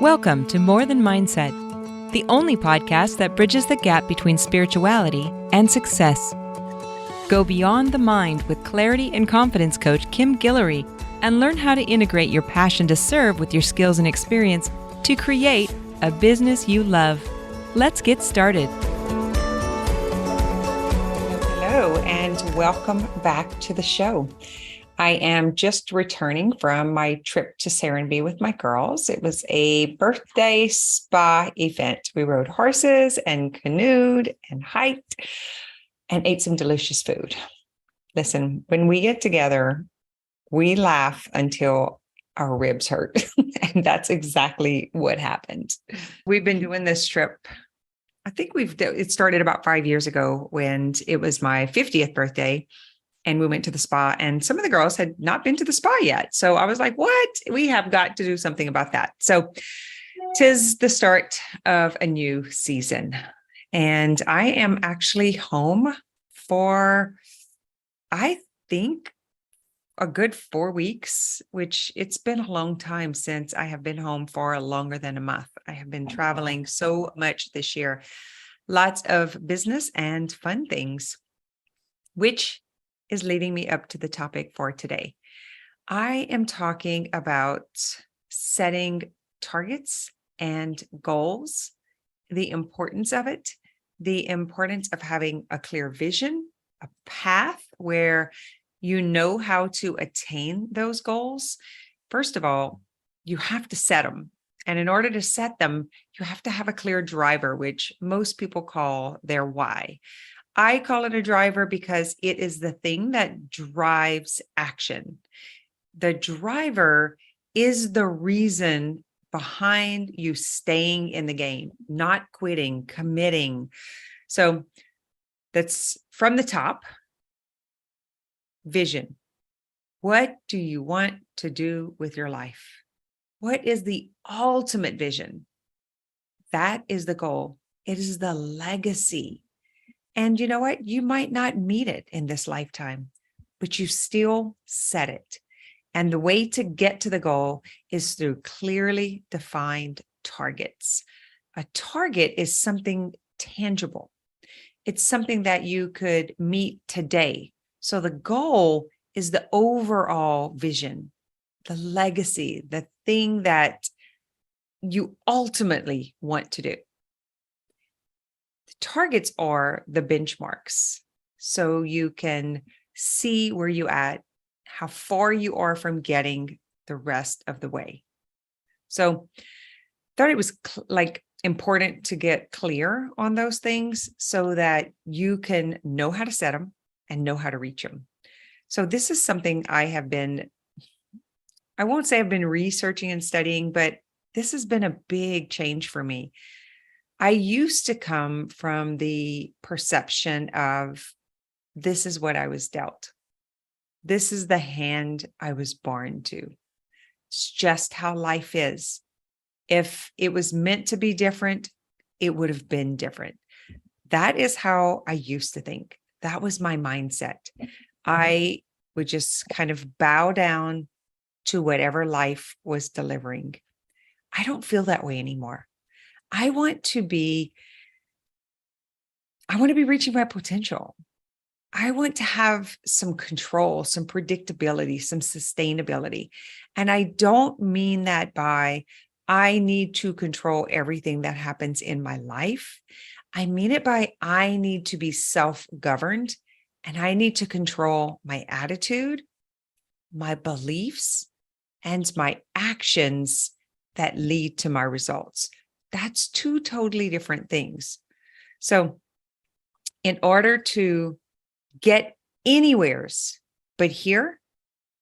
Welcome to More Than Mindset, the only podcast that bridges the gap between spirituality and success. Go beyond the mind with clarity and confidence coach Kim Guillory and learn how to integrate your passion to serve with your skills and experience to create a business you love. Let's get started. Hello, and welcome back to the show. I am just returning from my trip to Serenbe with my girls. It was a birthday spa event. We rode horses and canoed and hiked and ate some delicious food. Listen, when we get together, we laugh until our ribs hurt. And that's exactly what happened. We've been doing this trip. I think it started about 5 years ago when it was my 50th birthday. And we went to the spa, and some of the girls had not been to the spa yet. So I was like, what? We have got to do something about that. So 'tis the start of a new season. And I am actually home for, I think, a good 4 weeks, which it's been a long time since I have been home for longer than a month. I have been traveling so much this year. Lots of business and fun things, which is leading me up to the topic for today. I am talking about setting targets and goals, the importance of it, the importance of having a clear vision, a path where you know how to attain those goals. First of all, you have to set them. And in order to set them, you have to have a clear driver, which most people call their why. I call it a driver because it is the thing that drives action. The driver is the reason behind you staying in the game, not quitting, committing. So that's from the top. Vision. What do you want to do with your life? What is the ultimate vision? That is the goal. It is the legacy. And you know what? You might not meet it in this lifetime, but you still set it. And the way to get to the goal is through clearly defined targets. A target is something tangible. It's something that you could meet today. So the goal is the overall vision, the legacy, the thing that you ultimately want to do. Targets are the benchmarks. So you can see where you at, how far you are from getting the rest of the way. So thought it was important to get clear on those things so that you can know how to set them and know how to reach them. So this is something I won't say I've been researching and studying, but this has been a big change for me. I used to come from the perception of this is what I was dealt. This is the hand I was born to. It's just how life is. If it was meant to be different, it would have been different. That is how I used to think. That was my mindset. I would just kind of bow down to whatever life was delivering. I don't feel that way anymore. I want to be reaching my potential. I want to have some control, some predictability, some sustainability. And I don't mean that by I need to control everything that happens in my life. I mean it by I need to be self-governed and I need to control my attitude, my beliefs, and my actions that lead to my results. That's two totally different things. So in order to get anywheres, but here,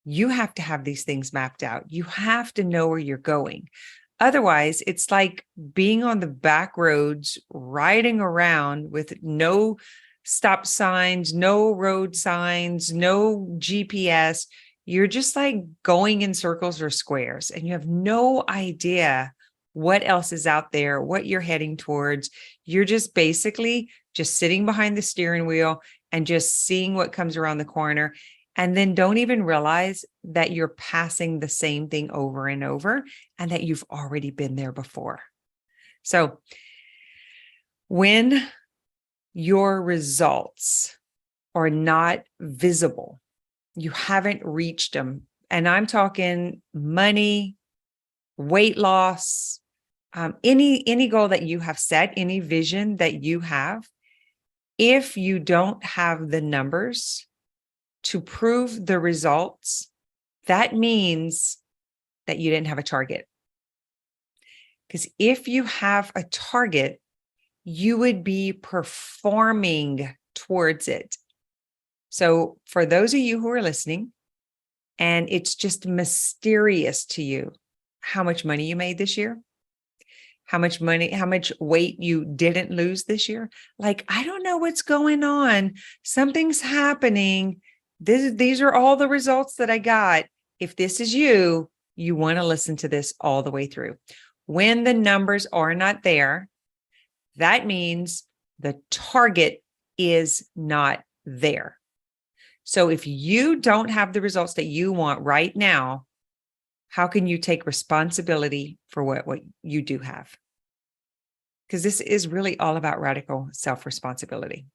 you have to have these things mapped out. You have to know where you're going. Otherwise, it's like being on the back roads, riding around with no stop signs, no road signs, no GPS. You're just like going in circles or squares, and you have no idea what else is out there, what you're heading towards. You're just basically just sitting behind the steering wheel and just seeing what comes around the corner. and then don't even realize that you're passing the same thing over and over and that you've already been there before. So when your results are not visible, you haven't reached them, and I'm talking money, weight loss, any goal that you have set, any vision that you have, if you don't have the numbers to prove the results, that means that you didn't have a target. Because if you have a target, you would be performing towards it. So for those of you who are listening, and it's just mysterious to you how much money you made this year, how much weight you didn't lose this year. Like, I don't know what's going on. Something's happening. These are all the results that I got. If this is you, you want to listen to this all the way through. When the numbers are not there, that means the target is not there. So if you don't have the results that you want right now, how can you take responsibility for what you do have? Because this is really all about radical self-responsibility.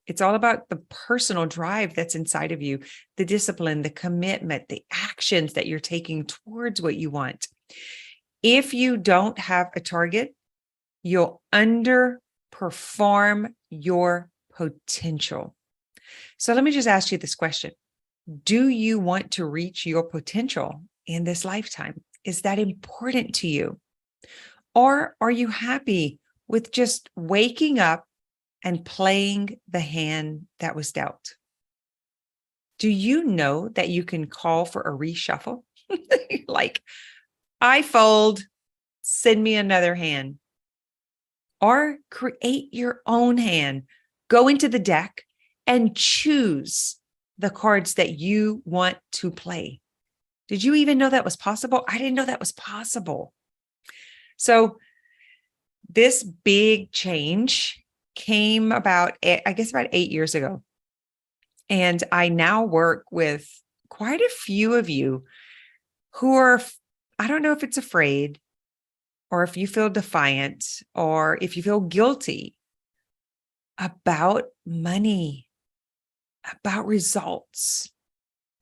It's all about the personal drive that's inside of you, the discipline, the commitment, the actions that you're taking towards what you want. If you don't have a target, you'll underperform your potential. So let me just ask you this question. Do you want to reach your potential in this lifetime? Is that important to you? Or are you happy with just waking up and playing the hand that was dealt? Do you know that you can call for a reshuffle? Like, I fold, send me another hand. Or create your own hand. Go into the deck and choose the cards that you want to play. Did you even know that was possible? I didn't know that was possible. So this big change came about, I guess, about 8 years ago. And I now work with quite a few of you who are, I don't know if it's afraid, or if you feel defiant, or if you feel guilty about money, about results,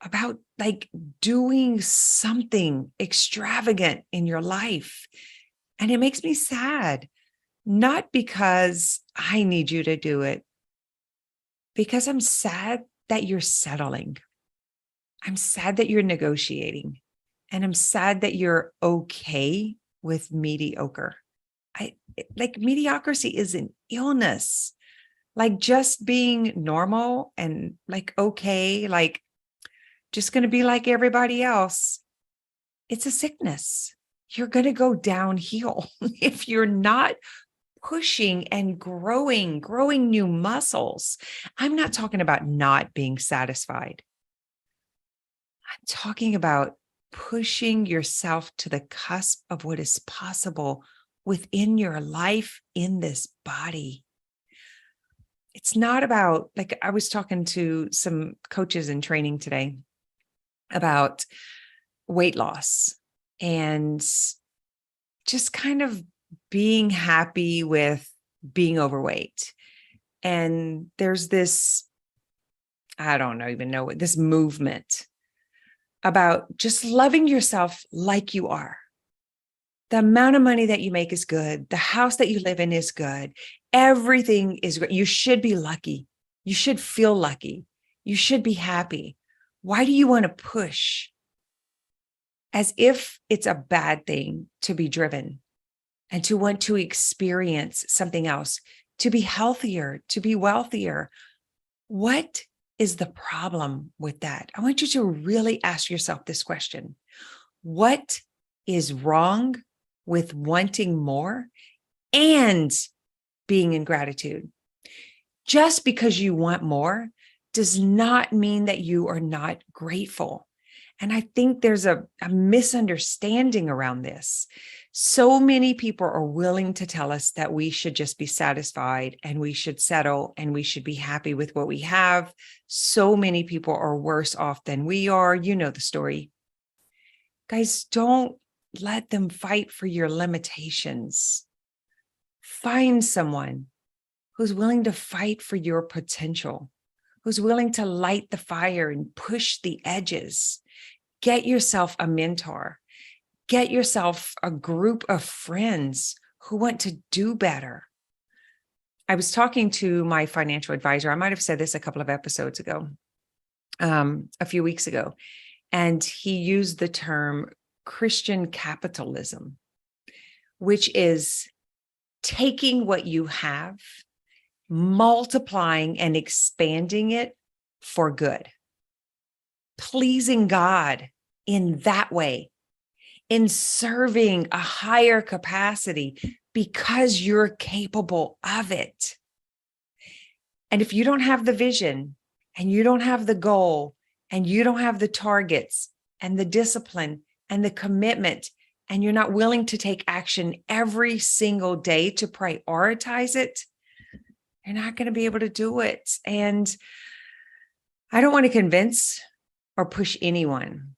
about like doing something extravagant in your life. And it makes me sad, not because I need you to do it, because I'm sad that you're settling. I'm sad that you're negotiating. And I'm sad that you're okay with mediocre. Like mediocrity is an illness. Like just being normal and like, okay, like just going to be like everybody else. It's a sickness. You're going to go downhill if you're not pushing and growing new muscles. I'm not talking about not being satisfied. I'm talking about pushing yourself to the cusp of what is possible within your life in this body. It's not about, like, I was talking to some coaches in training today about weight loss and just kind of being happy with being overweight. And there's this, I don't even know what this movement about just loving yourself like you are. The amount of money that you make is good. The house that you live in is good. Everything is great. You should be lucky. You should feel lucky. You should be happy. Why do you want to push? As if it's a bad thing to be driven and to want to experience something else, to be healthier, to be wealthier. What is the problem with that? I want you to really ask yourself this question. What is wrong with wanting more and being in gratitude? Just because you want more does not mean that you are not grateful. And I think there's a misunderstanding around this. So many people are willing to tell us that we should just be satisfied and we should settle and we should be happy with what we have. So many people are worse off than we are. You know the story. Guys, don't let them fight for your limitations. Find someone who's willing to fight for your potential, who's willing to light the fire and push the edges. Get yourself a mentor. Get yourself a group of friends who want to do better. I was talking to my financial advisor. I might have said this a couple of episodes ago, a few weeks ago, and he used the term Christian capitalism, which is taking what you have, multiplying and expanding it for good, pleasing God in that way, in serving a higher capacity because you're capable of it. And if you don't have the vision and you don't have the goal and you don't have the targets and the discipline and the commitment, and you're not willing to take action every single day to prioritize it, you're not going to be able to do it. And I don't want to convince or push anyone.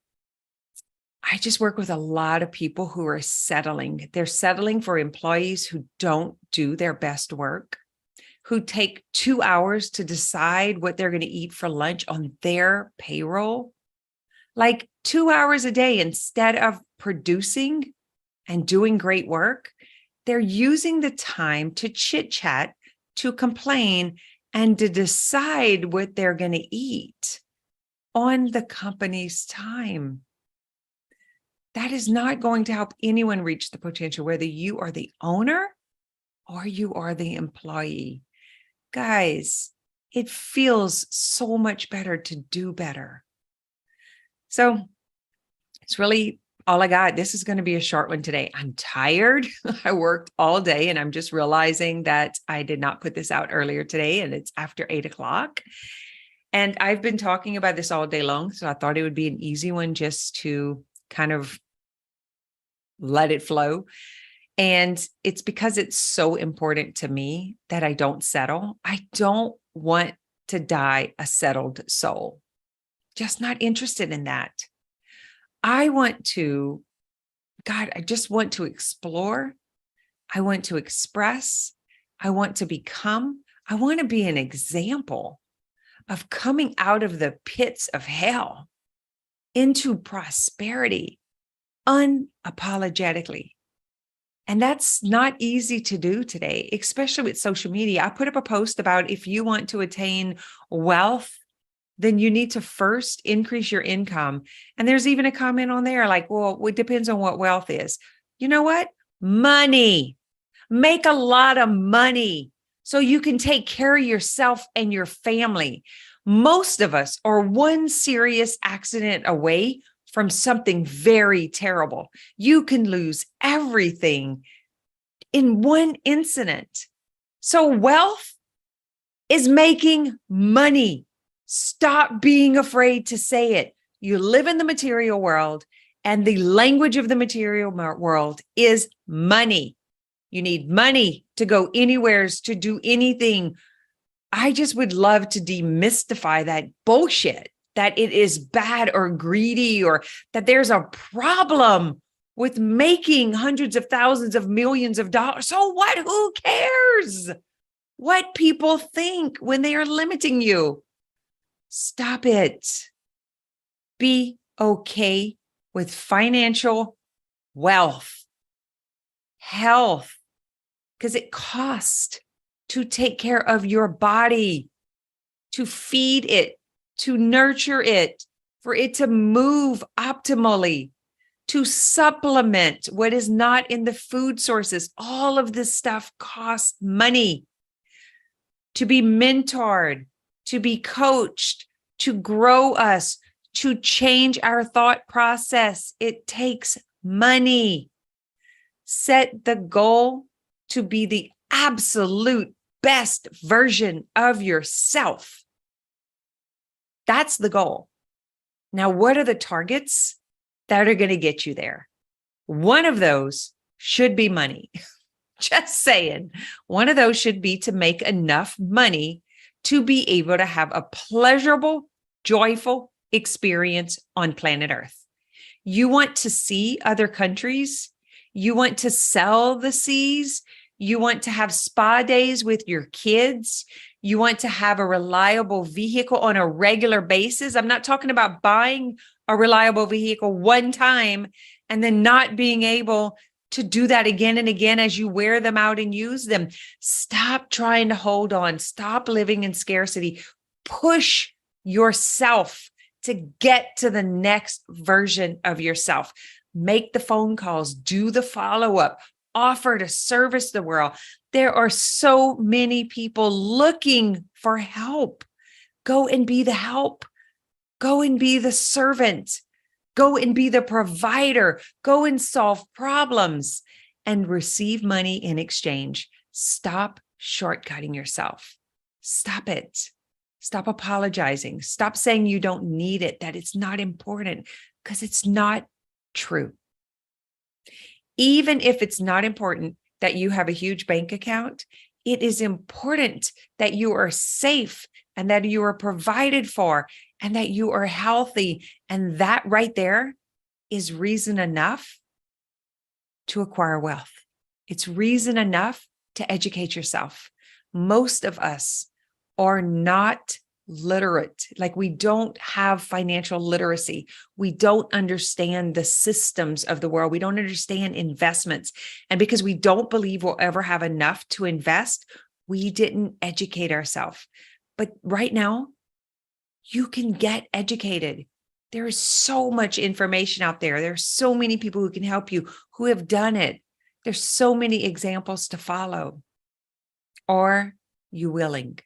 I just work with a lot of people who are settling. They're settling for employees who don't do their best work, who take 2 hours to decide what they're going to eat for lunch on their payroll, like 2 hours a day instead of producing and doing great work. They're using the time to chit chat, to complain, and to decide what they're going to eat on the company's time. That is not going to help anyone reach the potential, whether you are the owner or you are the employee. Guys, it feels so much better to do better. So it's really all I got. This is going to be a short one today. I'm tired. I worked all day and I'm just realizing that I did not put this out earlier today and it's after 8:00. And I've been talking about this all day long. So I thought it would be an easy one just to kind of let it flow. And it's because it's so important to me that I don't settle. I don't want to die a settled soul. Just not interested in that. I just want to explore. I want to express. I want to become. I want to be an example of coming out of the pits of hell into prosperity unapologetically. And that's not easy to do today, especially with social media. I put up a post about if you want to attain wealth, then you need to first increase your income. And there's even a comment on there like, well, it depends on what wealth is. You know what? Money. Make a lot of money so you can take care of yourself and your family. Most of us are one serious accident away from something very terrible. You can lose everything in one incident. So wealth is making money. Stop being afraid to say it. You live in the material world, and the language of the material world is money. You need money to go anywhere, to do anything. I just would love to demystify that bullshit, that it is bad or greedy or that there's a problem with making hundreds of thousands of millions of dollars. So what? Who cares what people think when they are limiting you? Stop it. Be okay with financial wealth, health, because it costs to take care of your body, to feed it, to nurture it, for it to move optimally, to supplement what is not in the food sources. All of this stuff costs money. To be mentored, to be coached, to grow us, to change our thought process, it takes money. Set the goal to be the absolute best version of yourself. That's the goal. Now, what are the targets that are going to get you there? One of those should be money. Just saying. One of those should be to make enough money to be able to have a pleasurable, joyful experience on planet Earth. You want to see other countries. You want to sell the seas. You want to have spa days with your kids. You want to have a reliable vehicle on a regular basis. I'm not talking about buying a reliable vehicle one time and then not being able to do that again and again as you wear them out and use them. Stop trying to hold on. Stop living in scarcity. Push yourself to get to the next version of yourself. Make the phone calls, do the follow-up, offer to service the world. There are so many people looking for help. Go and be the help. Go and be the servant. Go and be the provider. Go and solve problems and receive money in exchange. Stop shortcutting yourself. Stop it. Stop apologizing. Stop saying you don't need it, that it's not important, because it's not true. Even if it's not important that you have a huge bank account, it is important that you are safe and that you are provided for and that you are healthy. And that right there is reason enough to acquire wealth. It's reason enough to educate yourself. Most of us are not literate. Like, we don't have financial literacy. We don't understand the systems of the world. We don't understand investments. And because we don't believe we'll ever have enough to invest, we didn't educate ourselves. But right now, you can get educated. There is so much information out there. There's so many people who can help you, who have done it. There's so many examples to follow. Are you willing?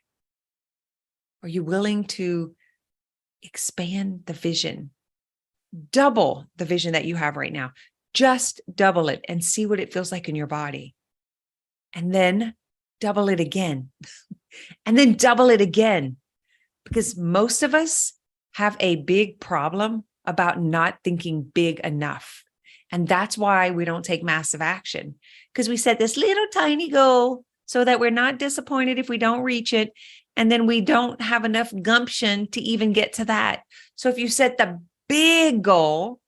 Are you willing to expand the vision? Double the vision that you have right now. Just double it and see what it feels like in your body. And then double it again. And then double it again. Because most of us have a big problem about not thinking big enough. And that's why we don't take massive action. Because we set this little tiny goal so that we're not disappointed if we don't reach it. And then we don't have enough gumption to even get to that. So if you set the big goal,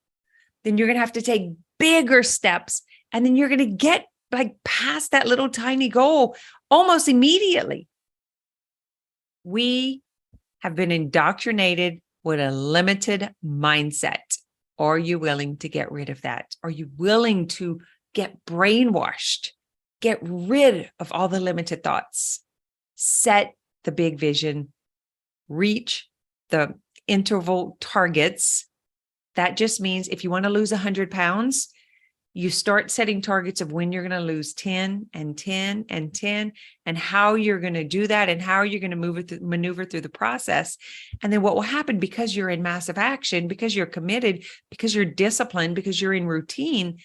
then you're going to have to take bigger steps. And then you're going to get like past that little tiny goal almost immediately. We have been indoctrinated with a limited mindset. Are you willing to get rid of that? Are you willing to get brainwashed? Get rid of all the limited thoughts. Set the big vision. Reach the interval targets. That just means if you want to lose 100 pounds, you start setting targets of when you're going to lose 10 and 10 and 10 and how you're going to do that and how you're going to maneuver through the process. And then what will happen, because you're in massive action, because you're committed, because you're disciplined, because you're in routine,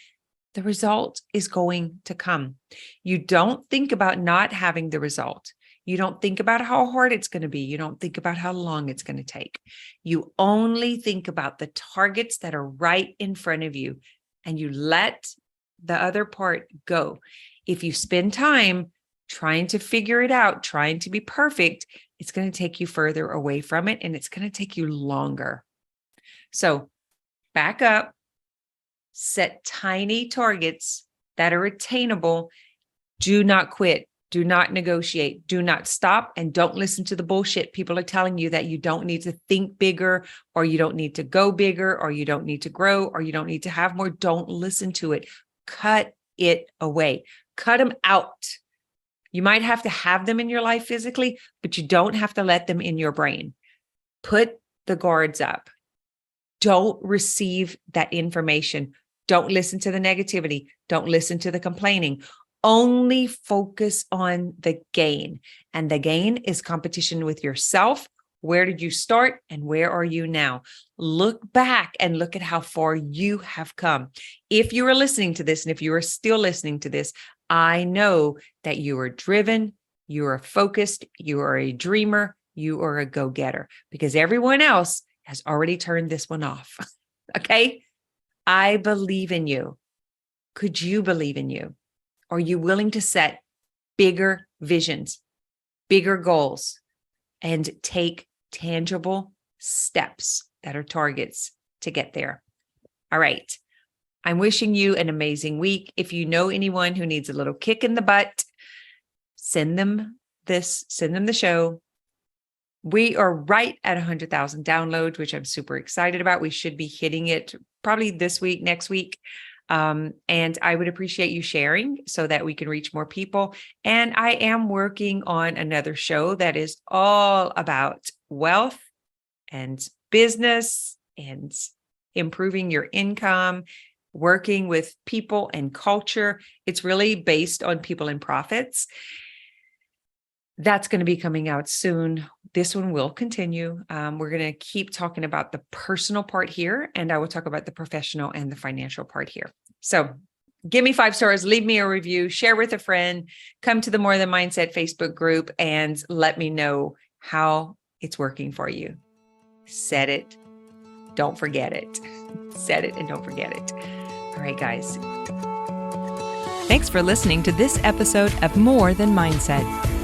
the result is going to come. You don't think about not having the result. You don't think about how hard it's going to be. You don't think about how long it's going to take. You only think about the targets that are right in front of you. And you let the other part go. If you spend time trying to figure it out, trying to be perfect, it's going to take you further away from it, and it's going to take you longer. So back up, set tiny targets that are attainable. Do not quit. Do not negotiate. Do not stop, and don't listen to the bullshit people are telling you that you don't need to think bigger, or you don't need to go bigger, or you don't need to grow, or you don't need to have more. Don't listen to it. Cut it away. Cut them out. You might have to have them in your life physically, but you don't have to let them in your brain. Put the guards up. Don't receive that information. Don't listen to the negativity. Don't listen to the complaining. Only focus on the gain. And the gain is competition with yourself. Where did you start and where are you now? Look back and look at how far you have come. If you are listening to this, and if you are still listening to this, I know that you are driven, you are focused, you are a dreamer, you are a go-getter, because everyone else has already turned this one off. Okay? I believe in you. Could you believe in you? Are you willing to set bigger visions, bigger goals, and take tangible steps that are targets to get there? All right. I'm wishing you an amazing week. If you know anyone who needs a little kick in the butt, send them the show. We are right at 100,000 downloads, which I'm super excited about. We should be hitting it probably this week, next week. And I would appreciate you sharing so that we can reach more people. And I am working on another show that is all about wealth and business and improving your income, working with people and culture. It's really based on people and profits. That's going to be coming out soon. This one will continue. We're going to keep talking about the personal part here, and I will talk about the professional and the financial part here. So give me 5 stars, leave me a review, share with a friend, come to the More Than Mindset Facebook group, and let me know how it's working for you. Set it. Don't forget it. Set it and don't forget it. All right, guys. Thanks for listening to this episode of More Than Mindset.